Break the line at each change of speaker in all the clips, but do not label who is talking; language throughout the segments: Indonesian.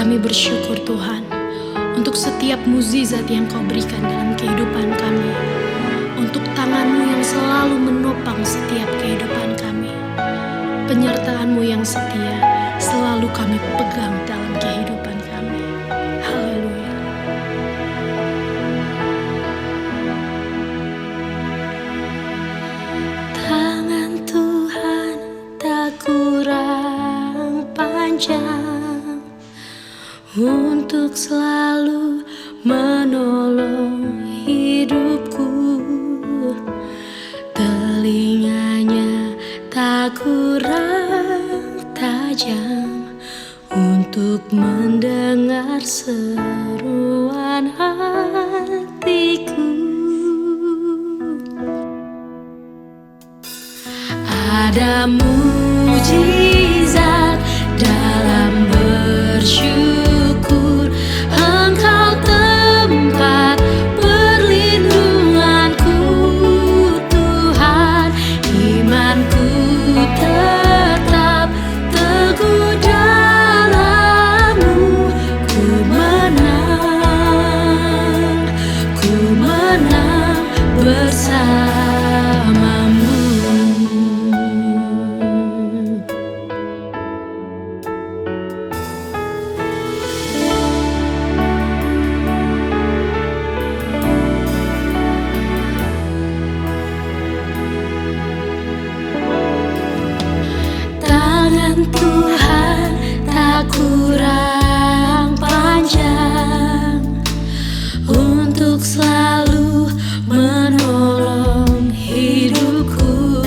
Kami bersyukur Tuhan untuk setiap mukjizat yang Kau berikan dalam kehidupan kami, untuk tangan-Mu yang selalu menopang setiap kehidupan kami, penyertaan-Mu yang setia selalu kami pegang dalam kehidupan kami. Haleluya. Tangan Tuhan tak kurang panjang untuk selalu menolong hidupku. Telinganya tak kurang tajam untuk mendengar seruan hatiku. Ada mukjizat dalam bersyukur, Engkau tempat perlindunganku Tuhan. Imanku tetap teguh dalam-Mu, ku menang bersama-Mu. Tuhan tak kurang panjang untuk selalu menolong hidupku.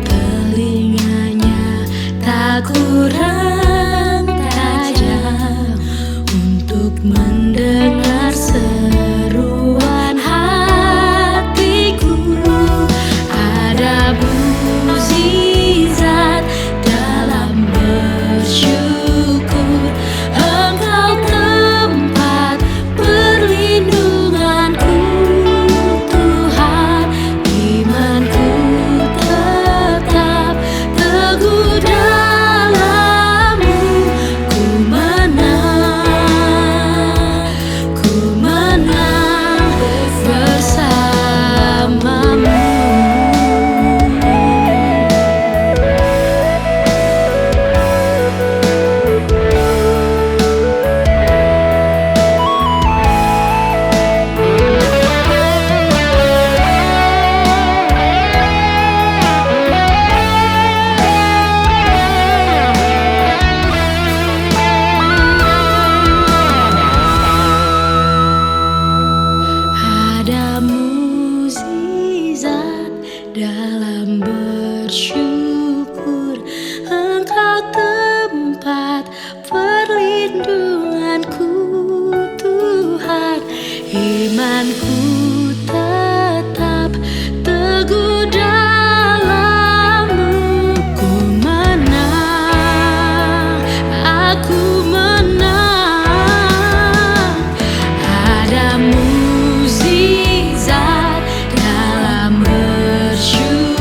Telinganya tak kurang tajam untuk mendengar seruan hatiku. Ada mukjizat dalam bersyukur, Engkau tempat perlindunganku Tuhan. Imanku tetap teguh dalam-Mu, ku menang bersama-Mu. Ada mukjizat dalam bersyukur, Engkau tempat perlindunganku Tuhan. Imanku tetap teguh dalam-Mu, ku menang, aku menang. Ada mukjizat dalam bersyukur,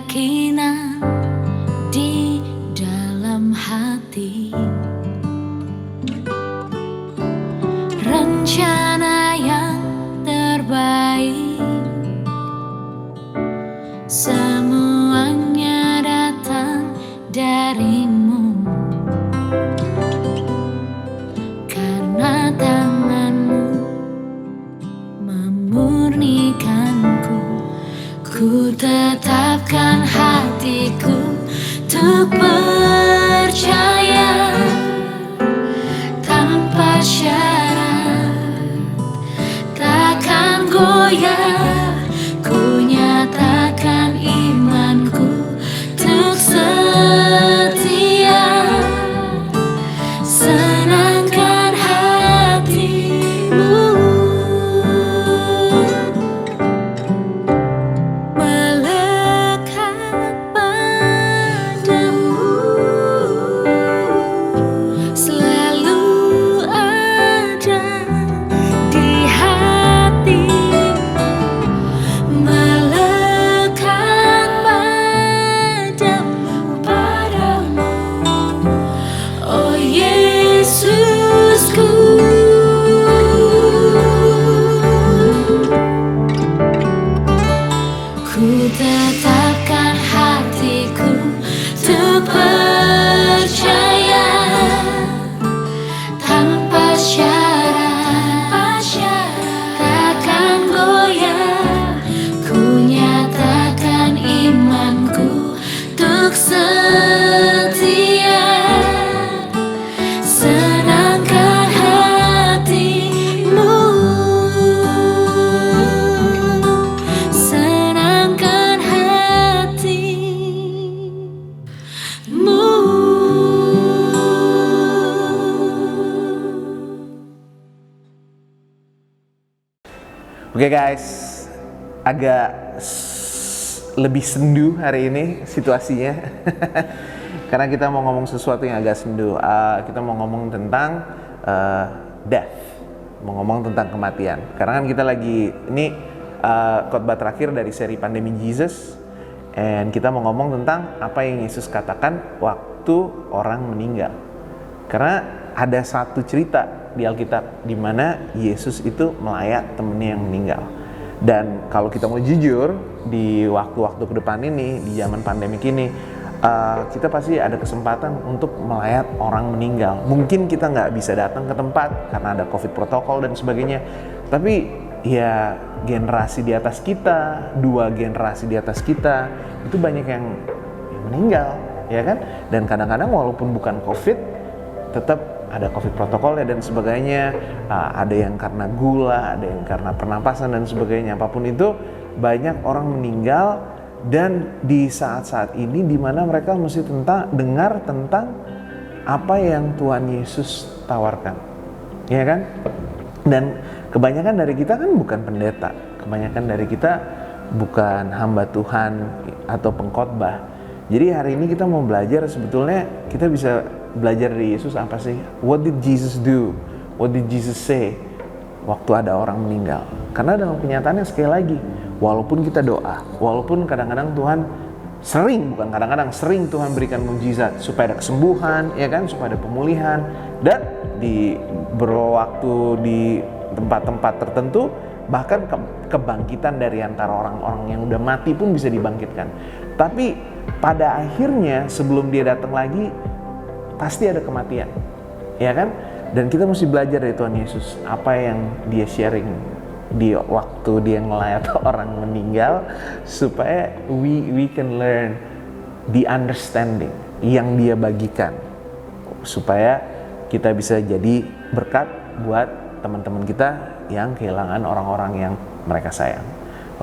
keyakinan di dalam hati, rencana yang terbaik, semuanya datang darimu, karena tanganmu memurnikanku. Ku tetapkan hatiku untuk percaya tanpa syarat, takkan goyah. Ku nyatakan imanku untuk setia, senangkan hatimu, melekat padamu, selalu ada di hati, melekat padamu, oh Yesusku. Ku tetapkan hatiku untuk percaya tanpa syarat, takkan goyah. Ku nyatakan imanku untuk setia, senangkan hatimu, senangkan hatimu.
Oke guys, agak lebih sendu hari ini situasinya karena kita mau ngomong sesuatu yang agak sendu. Kita mau ngomong tentang death, mau ngomong tentang kematian. Karena kan kita lagi ini khotbah terakhir dari seri Pandemi Jesus, and kita mau ngomong tentang apa yang Yesus katakan waktu orang meninggal. Karena ada satu cerita di Alkitab di mana Yesus itu melayat temennya yang meninggal. Dan kalau kita mau jujur, di waktu-waktu ke depan ini, di zaman pandemik ini, kita pasti ada kesempatan untuk melayat orang meninggal. Mungkin kita nggak bisa datang ke tempat karena ada COVID protokol dan sebagainya. Tapi ya generasi di atas kita, 2 generasi di atas kita, itu banyak yang meninggal, ya kan? Dan kadang-kadang walaupun bukan COVID, tetap ada COVID protokolnya dan sebagainya. Ada yang karena gula, ada yang karena pernapasan dan sebagainya. Apapun itu, banyak orang meninggal. Dan di saat-saat ini di mana mereka mesti dengar tentang apa yang Tuhan Yesus tawarkan, ya kan? Dan kebanyakan dari kita kan bukan pendeta, kebanyakan dari kita bukan hamba Tuhan atau pengkhotbah. Jadi hari ini kita mau belajar, sebetulnya kita bisa belajar dari Yesus apa sih? What did Jesus do? What did Jesus say waktu ada orang meninggal? Karena dalam kenyataannya sekali lagi, walaupun kita doa, walaupun kadang-kadang Tuhan sering Tuhan berikan mukjizat supaya ada kesembuhan, ya kan, supaya ada pemulihan, dan di waktu di tempat-tempat tertentu bahkan kebangkitan dari antara orang-orang yang udah mati pun bisa dibangkitkan. Tapi pada akhirnya sebelum dia datang lagi pasti ada kematian, ya kan? Dan kita mesti belajar dari Tuhan Yesus apa yang dia sharing di waktu dia ngelayat orang meninggal, supaya we can learn the understanding yang dia bagikan, supaya kita bisa jadi berkat buat teman-teman kita yang kehilangan orang-orang yang mereka sayang.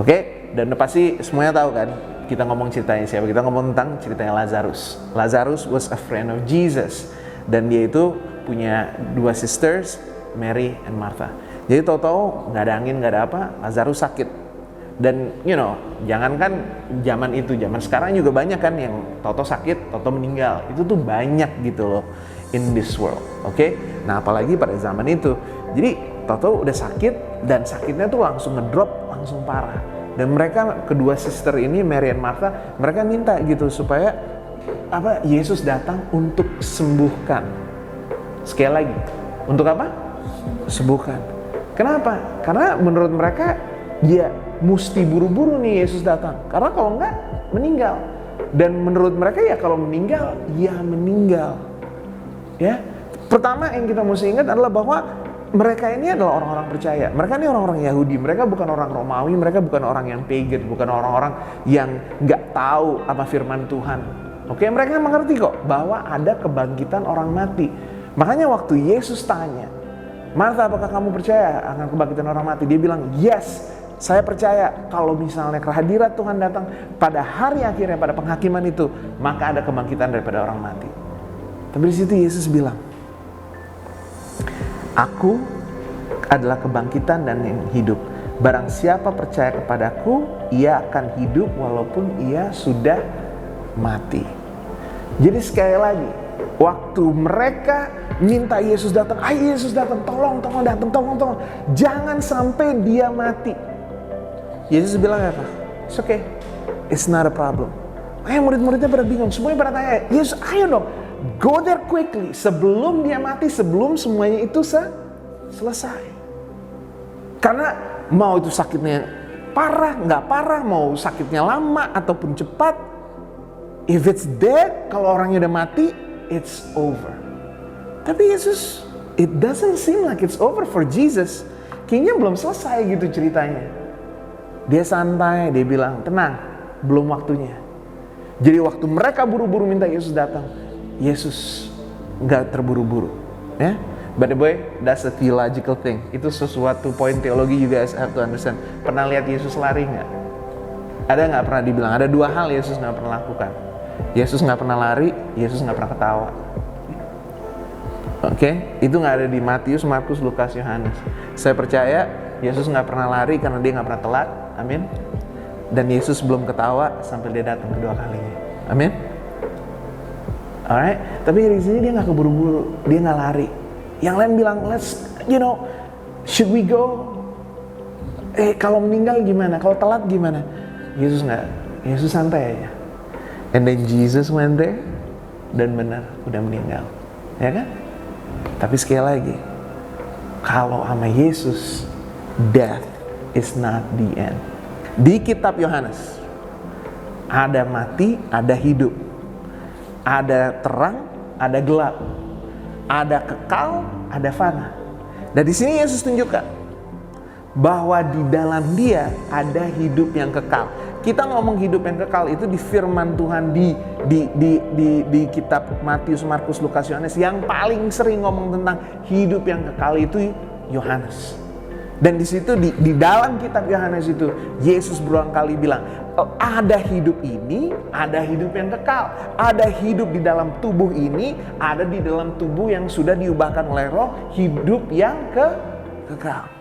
Oke? Dan pasti semuanya tahu kan, kita ngomong ceritanya siapa? Kita ngomong tentang ceritanya Lazarus. Lazarus was a friend of Jesus, dan dia itu punya 2 sisters, Mary and Martha. Jadi tahu-tahu nggak ada angin, nggak ada apa, Lazarus sakit. Dan jangankan zaman itu, zaman sekarang juga banyak kan yang tahu-tahu sakit, tahu-tahu meninggal. Itu tuh banyak gitu loh in this world. Oke? Nah, apalagi pada zaman itu. Jadi tahu-tahu udah sakit, dan sakitnya tuh langsung ngedrop, langsung parah. Dan mereka, kedua sister ini, Mary and Martha, mereka minta gitu supaya Yesus datang untuk sembuhkan. Sekali lagi, untuk apa? Sembuhkan. Kenapa? Karena menurut mereka ya mesti buru-buru nih Yesus datang. Karena kalau enggak meninggal. Dan menurut mereka ya kalau meninggal, ya meninggal. Ya. Pertama yang kita mesti ingat adalah bahwa mereka ini adalah orang-orang percaya. Mereka ini orang-orang Yahudi. Mereka bukan orang Romawi. Mereka bukan orang yang pagan. Bukan orang-orang yang nggak tahu apa firman Tuhan. Oke, mereka mengerti kok bahwa ada kebangkitan orang mati. Makanya waktu Yesus tanya, Martha, apakah kamu percaya akan kebangkitan orang mati? Dia bilang, yes, saya percaya kalau misalnya kehadiran Tuhan datang pada hari akhirnya, pada penghakiman itu, maka ada kebangkitan daripada orang mati. Tapi di situ Yesus bilang, Aku adalah kebangkitan dan yang hidup. Barang siapa percaya kepadaku, ia akan hidup walaupun ia sudah mati. Jadi sekali lagi, waktu mereka minta Yesus datang, ayo Yesus datang, tolong datang, tolong. Jangan sampai dia mati. Yesus bilang apa? It's okay, it's not a problem. Murid-muridnya pada bingung, semuanya pada tanya, Yesus ayo dong, go there quickly, sebelum dia mati, sebelum semuanya itu selesai. Karena mau itu sakitnya parah, nggak parah, mau sakitnya lama ataupun cepat, if it's dead, kalau orangnya udah mati, it's over. Tapi Yesus, it doesn't seem like it's over for Jesus. Kayaknya belum selesai gitu ceritanya. Dia santai, dia bilang, tenang, belum waktunya. Jadi waktu mereka buru-buru minta Yesus datang, Yesus nggak terburu-buru, ya. By the way, that's a theological thing. Itu sesuatu poin teologi you guys have to understand. Pernah lihat Yesus lari nggak? Ada nggak pernah dibilang? Ada dua hal Yesus nggak pernah lakukan. Yesus nggak pernah lari, Yesus nggak pernah ketawa. Oke, itu nggak ada di Matius, Markus, Lukas, Yohanes. Saya percaya Yesus nggak pernah lari karena dia nggak pernah telat. Amin. Dan Yesus belum ketawa sampai dia datang kedua kalinya. Amin. Alright, tapi di sini dia nggak keburu-buru, dia nggak lari. Yang lain bilang, should we go? Kalau meninggal gimana? Kalau telat gimana? Yesus nggak, Yesus santai aja. And then Jesus went there, dan benar udah meninggal, ya kan? Tapi sekali lagi, kalau sama Yesus, death is not the end. Di kitab Yohanes, ada mati, ada hidup. Ada terang, ada gelap. Ada kekal, ada fana. Dan di sini Yesus tunjukkan bahwa di dalam Dia ada hidup yang kekal. Kita ngomong hidup yang kekal itu di firman Tuhan di kitab Matius, Markus, Lukas, Yohanes. Yang paling sering ngomong tentang hidup yang kekal itu Yohanes. Dan di situ di dalam kitab Yohanes itu Yesus berulang kali bilang, ada hidup ini, ada hidup yang kekal. Ada hidup di dalam tubuh ini, ada di dalam tubuh yang sudah diubahkan oleh Roh, hidup yang kekal.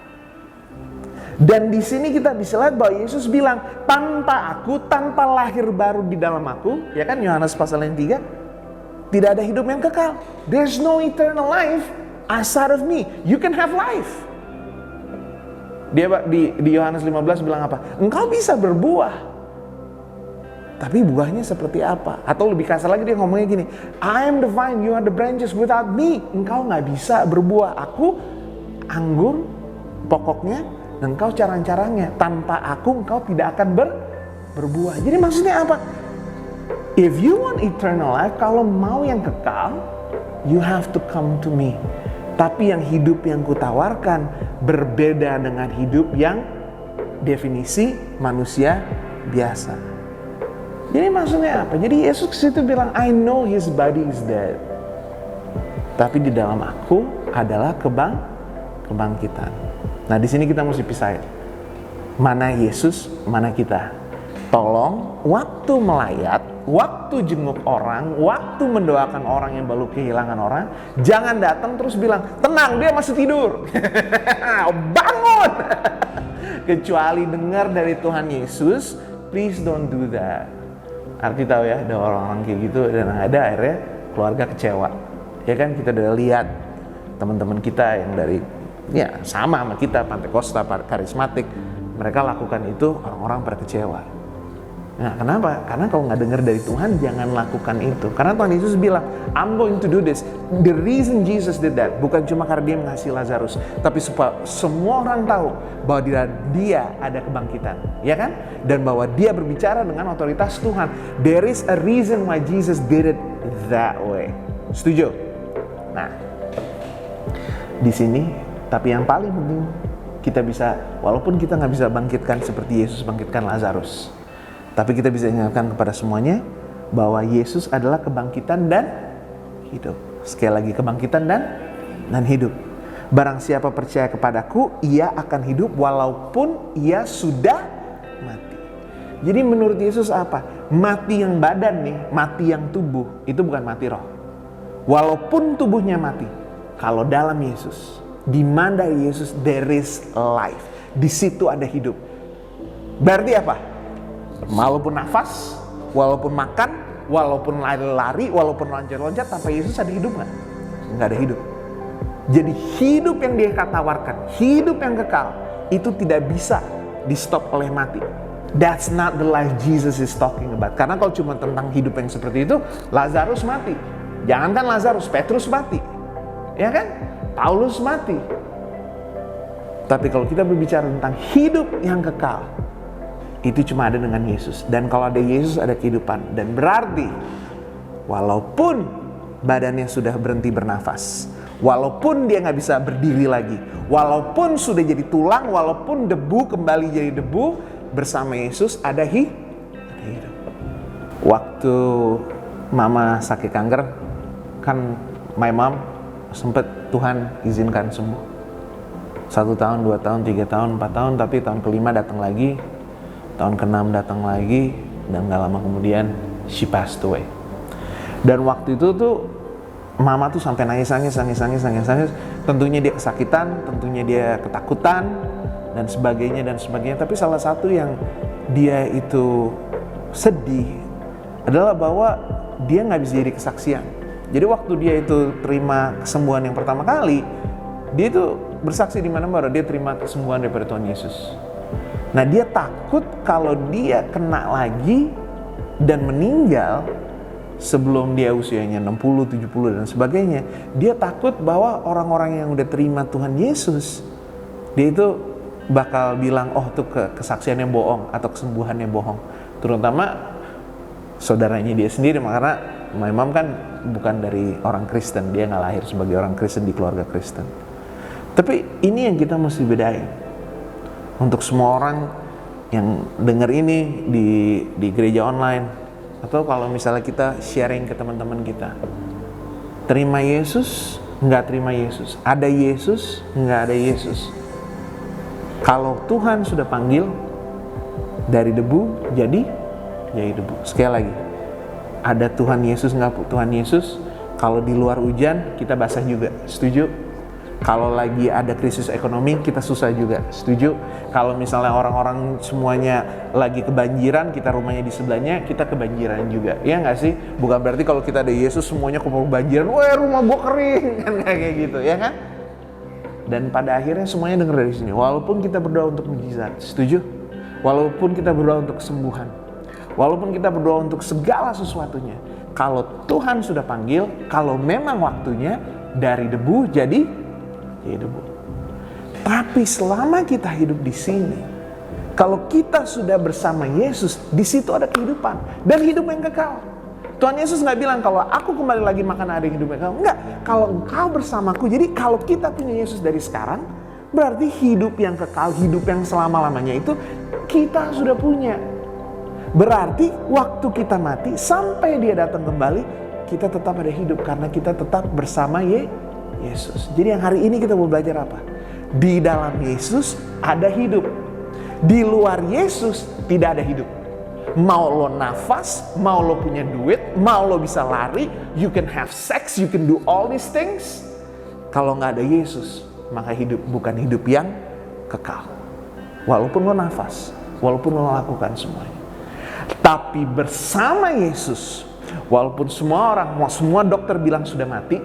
Dan di sini kita bisa lihat bahwa Yesus bilang, tanpa aku, tanpa lahir baru di dalam aku, ya kan Yohanes pasal yang 3, tidak ada hidup yang kekal. There's no eternal life outside of me. You can have life. Dia di Yohanes 15 bilang apa? Engkau bisa berbuah. Tapi buahnya seperti apa? Atau lebih kasar lagi dia ngomongnya gini, I am the vine, you are the branches, without me engkau gak bisa berbuah. Aku anggur pokoknya, dan engkau carang-carangnya. Tanpa aku engkau tidak akan berbuah. Jadi maksudnya apa? If you want eternal life, kalau mau yang kekal, you have to come to me. Tapi yang hidup yang kutawarkan berbeda dengan hidup yang definisi manusia biasa. Jadi maksudnya apa? Jadi Yesus kesitu bilang, I know his body is dead. Tapi di dalam aku adalah kebangkitan. Nah di sini kita mesti pisahin. Mana Yesus, mana kita. Tolong waktu melayat, waktu jenguk orang, waktu mendoakan orang yang baru kehilangan orang, jangan datang terus bilang, tenang dia masih tidur. Bangun. Kecuali dengar dari Tuhan Yesus, please don't do that. Arti tahu ya, ada orang-orang kayak gitu dan ada akhirnya keluarga kecewa. Ya kan kita udah lihat teman-teman kita yang dari sama kita Pantekosta, karismatik, mereka lakukan itu, orang-orang pada kecewa. Nah, kenapa? Karena kalau nggak dengar dari Tuhan, jangan lakukan itu. Karena Tuhan Yesus bilang, I'm going to do this. The reason Jesus did that, bukan cuma karena dia mengasihi Lazarus, tapi supaya semua orang tahu bahwa dia ada kebangkitan, ya kan? Dan bahwa dia berbicara dengan otoritas Tuhan. There is a reason why Jesus did it that way. Setuju? Nah, di sini, tapi yang paling penting, kita bisa, walaupun kita nggak bisa bangkitkan seperti Yesus bangkitkan Lazarus, tapi kita bisa ingatkan kepada semuanya bahwa Yesus adalah kebangkitan dan hidup. Sekali lagi, kebangkitan dan hidup. Barang siapa percaya kepadaku, ia akan hidup walaupun ia sudah mati. Jadi menurut Yesus apa? Mati yang badan nih, mati yang tubuh, itu bukan mati roh. Walaupun tubuhnya mati, kalau dalam Yesus, di mana Yesus, there is life. Di situ ada hidup. Berarti apa? Walaupun nafas, walaupun makan, walaupun lari-lari, walaupun loncat-loncat, tanpa Yesus ada hidup nggak? Nggak ada hidup. Jadi hidup yang dia tawarkan, hidup yang kekal, itu tidak bisa di stop oleh mati. That's not the life Jesus is talking about. Karena kalau cuma tentang hidup yang seperti itu, Lazarus mati. Jangankan Lazarus, Petrus mati, ya kan? Paulus mati. Tapi kalau kita berbicara tentang hidup yang kekal, itu cuma ada dengan Yesus. Dan kalau ada Yesus, ada kehidupan. Dan berarti walaupun badannya sudah berhenti bernafas, walaupun dia nggak bisa berdiri lagi, walaupun sudah jadi tulang, walaupun debu kembali jadi debu, bersama Yesus ada hidup. Waktu mama sakit kanker, kan my mom sempat Tuhan izinkan sembuh. 1 tahun, 2 tahun, 3 tahun, 4 tahun, tapi tahun kelima datang lagi, tahun ke-6 datang lagi, dan gak lama kemudian she passed away. Dan waktu itu tuh mama tuh sampai nangis. Tentunya dia kesakitan, tentunya dia ketakutan dan sebagainya. Tapi salah satu yang dia itu sedih adalah bahwa dia nggak bisa jadi kesaksian. Jadi waktu dia itu terima kesembuhan yang pertama kali, dia itu bersaksi di mana-mana dia terima kesembuhan daripada Tuhan Yesus. Nah, dia takut kalau dia kena lagi dan meninggal sebelum dia usianya 60, 70 dan sebagainya. Dia takut bahwa orang-orang yang udah terima Tuhan Yesus, dia itu bakal bilang, oh tuh kesaksiannya bohong atau kesembuhannya bohong. Terutama saudaranya dia sendiri, karena my mom kan bukan dari orang Kristen, dia nggak lahir sebagai orang Kristen di keluarga Kristen. Tapi ini yang kita mesti bedain. Untuk semua orang yang dengar ini di gereja online, atau kalau misalnya kita sharing ke teman-teman kita, terima Yesus, nggak terima Yesus, ada Yesus, nggak ada Yesus. Kalau Tuhan sudah panggil dari debu jadi debu. Sekali lagi, ada Tuhan Yesus, nggak Tuhan Yesus, kalau di luar hujan kita basah juga, setuju? Kalau lagi ada krisis ekonomi, kita susah juga, setuju? Kalau misalnya orang-orang semuanya lagi kebanjiran, kita rumahnya di sebelahnya, kita kebanjiran juga, ya nggak sih? Bukan berarti kalau kita ada Yesus semuanya kebanjiran, wah rumah gua kering, kan kayak gitu, ya kan? Dan pada akhirnya semuanya dengar dari sini. Walaupun kita berdoa untuk mukjizat, setuju? Walaupun kita berdoa untuk kesembuhan, walaupun kita berdoa untuk segala sesuatunya, kalau Tuhan sudah panggil, kalau memang waktunya dari debu jadi debu. Tapi selama kita hidup di sini, kalau kita sudah bersama Yesus, di situ ada kehidupan dan hidup yang kekal. Tuhan Yesus nggak bilang kalau aku kembali lagi makan ada hidup yang kekal. Enggak, kalau engkau bersamaku. Jadi kalau kita punya Yesus dari sekarang, berarti hidup yang kekal, hidup yang selama-lamanya itu kita sudah punya. Berarti waktu kita mati sampai dia datang kembali, kita tetap ada hidup karena kita tetap bersama Yesus. Jadi yang hari ini kita mau belajar apa? Di dalam Yesus ada hidup. Di luar Yesus tidak ada hidup. Mau lo nafas, mau lo punya duit, mau lo bisa lari, you can have sex, you can do all these things. Kalau nggak ada Yesus, maka hidup bukan hidup yang kekal. Walaupun lo nafas, walaupun lo lakukan semuanya. Tapi bersama Yesus, walaupun semua orang, semua dokter bilang sudah mati,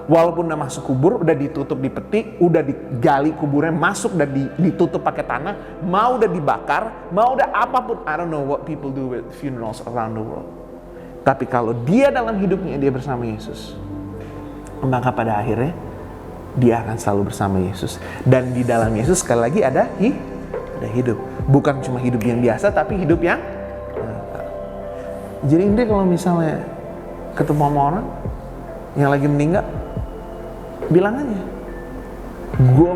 Walaupun udah masuk kubur, udah ditutup di peti, udah digali kuburnya, masuk dan ditutup pakai tanah, mau udah dibakar, mau udah apapun. I don't know what people do with funerals around the world. Tapi kalau dia dalam hidupnya dia bersama Yesus, maka pada akhirnya dia akan selalu bersama Yesus. Dan di dalam Yesus sekali lagi ada hidup. Bukan cuma hidup yang biasa, tapi hidup yang jadi Indri kalau misalnya ketemu sama orang yang lagi meninggal, bilang aja, gue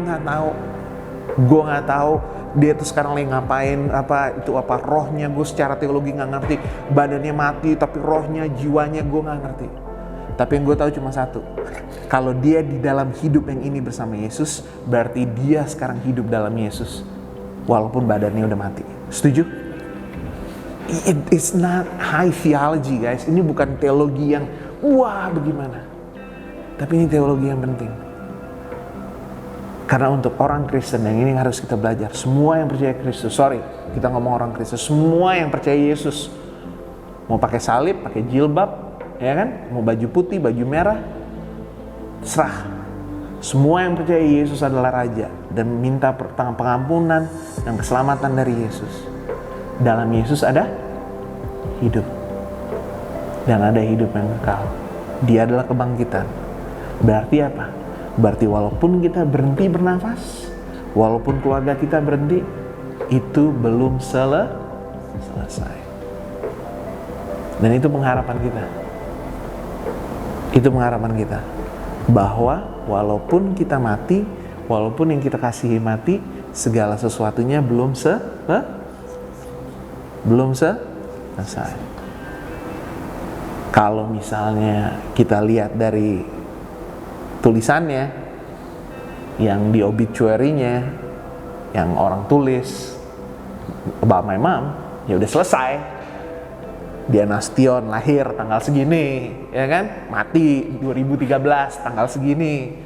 nggak tahu dia tuh sekarang lagi ngapain, apa rohnya, gue secara teologi nggak ngerti. Badannya mati tapi rohnya, jiwanya gue nggak ngerti. Tapi yang gue tahu cuma satu, kalau dia di dalam hidup yang ini bersama Yesus, berarti dia sekarang hidup dalam Yesus walaupun badannya udah mati. Setuju? It's not high theology, guys. Ini bukan teologi yang wah bagaimana, tapi ini teologi yang penting. Karena untuk orang Kristen yang ini harus kita belajar. Semua yang percaya Kristus, kita ngomong orang Kristen, semua yang percaya Yesus, mau pakai salib, pakai jilbab, ya kan, mau baju putih, baju merah, serah. Semua yang percaya Yesus adalah Raja dan minta pengampunan dan keselamatan dari Yesus. Dalam Yesus ada hidup, dan ada hidup yang kekal. Dia adalah kebangkitan. Berarti apa? Berarti walaupun kita berhenti bernafas, walaupun keluarga kita berhenti, itu belum selesai. Dan itu pengharapan kita. Itu pengharapan kita, bahwa walaupun kita mati, walaupun yang kita kasihi mati, segala sesuatunya belum selesai. Kalau misalnya kita lihat dari tulisannya, yang di obituary-nya, yang orang tulis about my mom, ya udah selesai. Dia Nastion lahir tanggal segini, ya kan? Mati 2013 tanggal segini,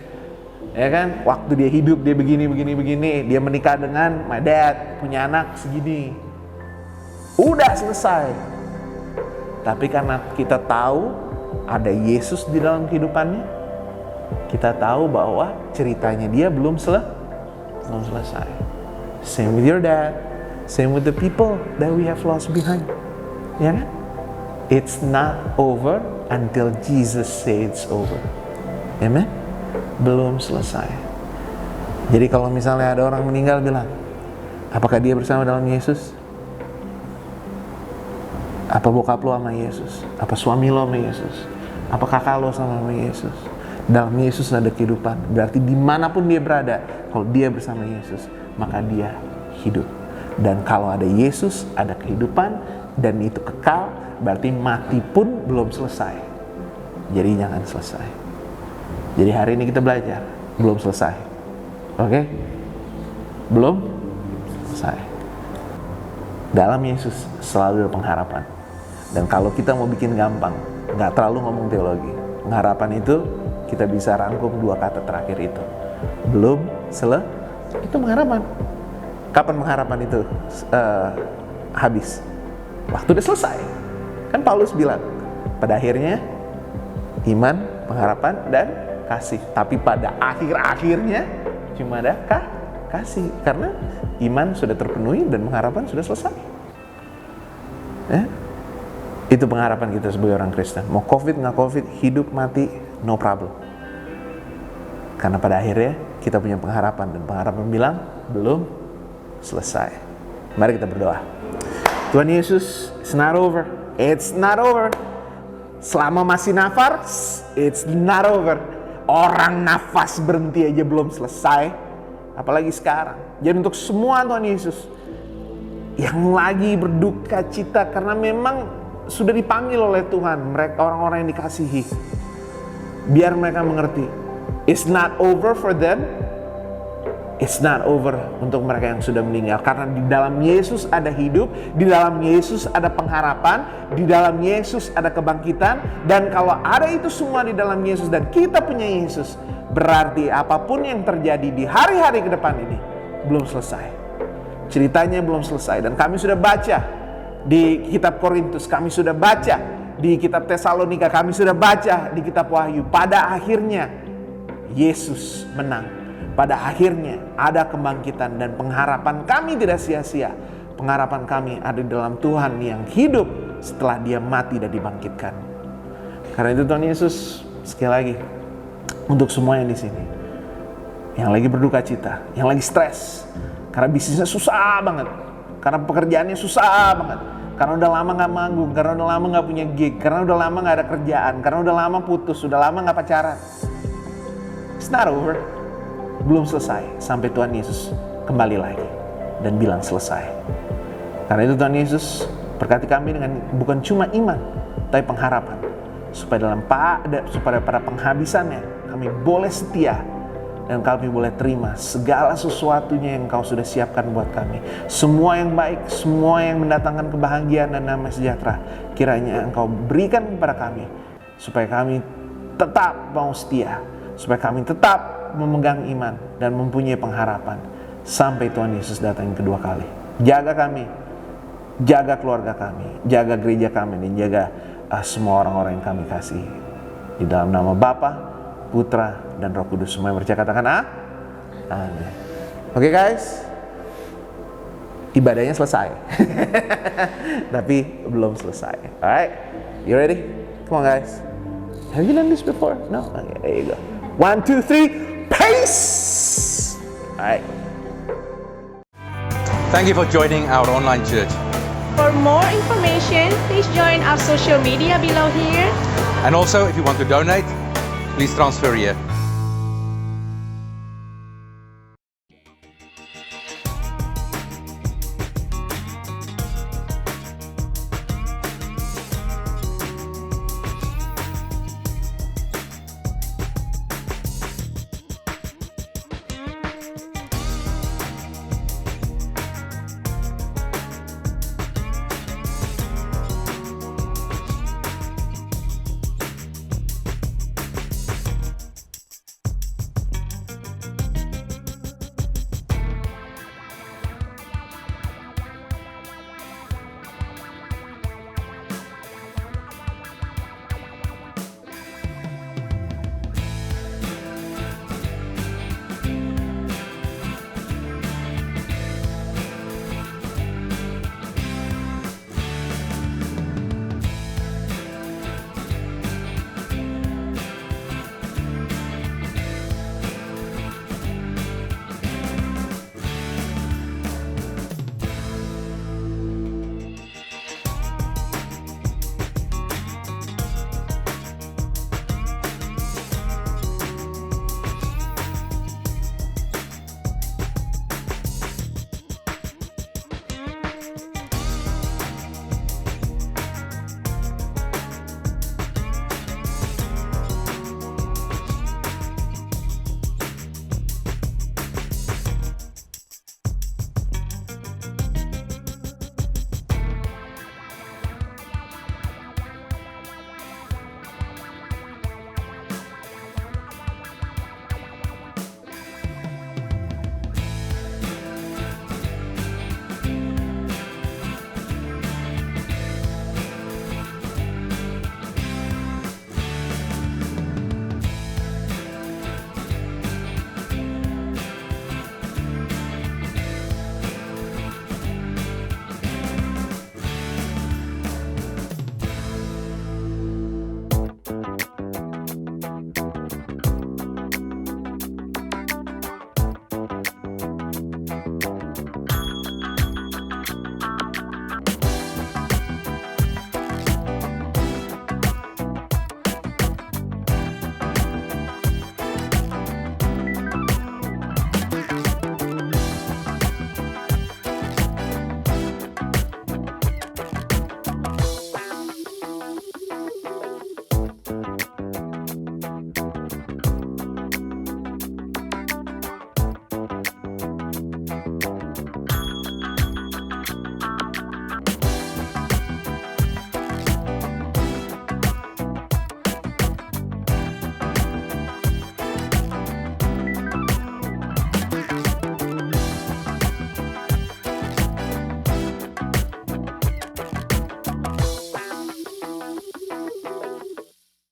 ya kan? Waktu dia hidup dia begini. Dia menikah dengan my dad, punya anak segini. Udah selesai. Tapi karena kita tahu ada Yesus di dalam kehidupannya, kita tahu bahwa ceritanya dia belum selesai. Same with your dad, same with the people that we have lost behind. Ya kan? It's not over until Jesus says it's over. Amen? Belum selesai. Jadi kalau misalnya ada orang meninggal, bilang, apakah dia bersama dalam Yesus? Apa bokap lo sama Yesus? Apa suami lo sama Yesus? Apa kakak lo sama Yesus? Dalam Yesus ada kehidupan. Berarti dimanapun dia berada, kalau dia bersama Yesus, maka dia hidup. Dan kalau ada Yesus, ada kehidupan, dan itu kekal, berarti mati pun belum selesai. Jadi jangan selesai. Jadi hari ini kita belajar, belum selesai. Oke? Belum selesai. Dalam Yesus selalu ada pengharapan. Dan kalau kita mau bikin gampang, nggak terlalu ngomong teologi, pengharapan itu kita bisa rangkum 2 kata terakhir itu. Belum selesai, itu pengharapan. Kapan pengharapan itu habis? Waktu udah selesai. Kan Paulus bilang, pada akhirnya iman, pengharapan, dan kasih. Tapi pada akhir-akhirnya cuma ada kasih. Karena iman sudah terpenuhi dan pengharapan sudah selesai. Itu pengharapan kita sebagai orang Kristen. Mau COVID, nggak COVID, hidup, mati, no problem. Karena pada akhirnya kita punya pengharapan. Dan pengharapan bilang, belum selesai. Mari kita berdoa. Tuhan Yesus, it's not over. It's not over. Selama masih nafas, it's not over. Orang nafas berhenti aja belum selesai, apalagi sekarang. Jadi untuk semua Tuhan Yesus yang lagi berduka cita karena memang sudah dipanggil oleh Tuhan, mereka orang-orang yang dikasihi, biar mereka mengerti, it's not over for them. It's not over untuk mereka yang sudah meninggal. Karena di dalam Yesus ada hidup, di dalam Yesus ada pengharapan, di dalam Yesus ada kebangkitan. Dan kalau ada itu semua di dalam Yesus dan kita punya Yesus, berarti apapun yang terjadi di hari-hari ke depan ini belum selesai. Ceritanya belum selesai. Dan kami sudah baca di kitab Korintus, kami sudah baca di kitab Tesalonika, kami sudah baca di kitab Wahyu. Pada akhirnya Yesus menang. Pada akhirnya ada kebangkitan dan pengharapan kami tidak sia-sia. Pengharapan kami ada di dalam Tuhan yang hidup setelah dia mati dan dibangkitkan. Karena itu Tuhan Yesus, sekali lagi, untuk semua yang di sini, yang lagi berduka cita, yang lagi stres, karena bisnisnya susah banget, karena pekerjaannya susah banget, karena udah lama gak manggung, karena udah lama gak punya gig, karena udah lama gak ada kerjaan, karena udah lama putus, udah lama gak pacaran. It's not over. Belum selesai sampai Tuhan Yesus kembali lagi dan bilang selesai. Karena itu Tuhan Yesus berkati kami dengan bukan cuma iman, tapi pengharapan. Supaya pada penghabisannya kami boleh setia dan kami boleh terima segala sesuatunya yang Engkau sudah siapkan buat kami. Semua yang baik, semua yang mendatangkan kebahagiaan dan damai sejahtera, kiranya Engkau berikan kepada kami supaya kami tetap mau setia, supaya kami tetap memegang iman dan mempunyai pengharapan sampai Tuhan Yesus datang yang kedua kali. Jaga kami, jaga keluarga kami, jaga gereja kami, dan jaga semua orang-orang yang kami kasih. Di dalam nama Bapa, Putra, dan Roh Kudus. Semua yang percaya katakan amin. Oke guys, ibadahnya selesai. Tapi belum selesai. Alright, you ready? Come on guys. Have you done this before? No? Okay, there you go. 1, 2, 3, peace! Alright.
Thank you for joining our online church.
For more information, please join our social media below here.
And also, if you want to donate, please transfer here.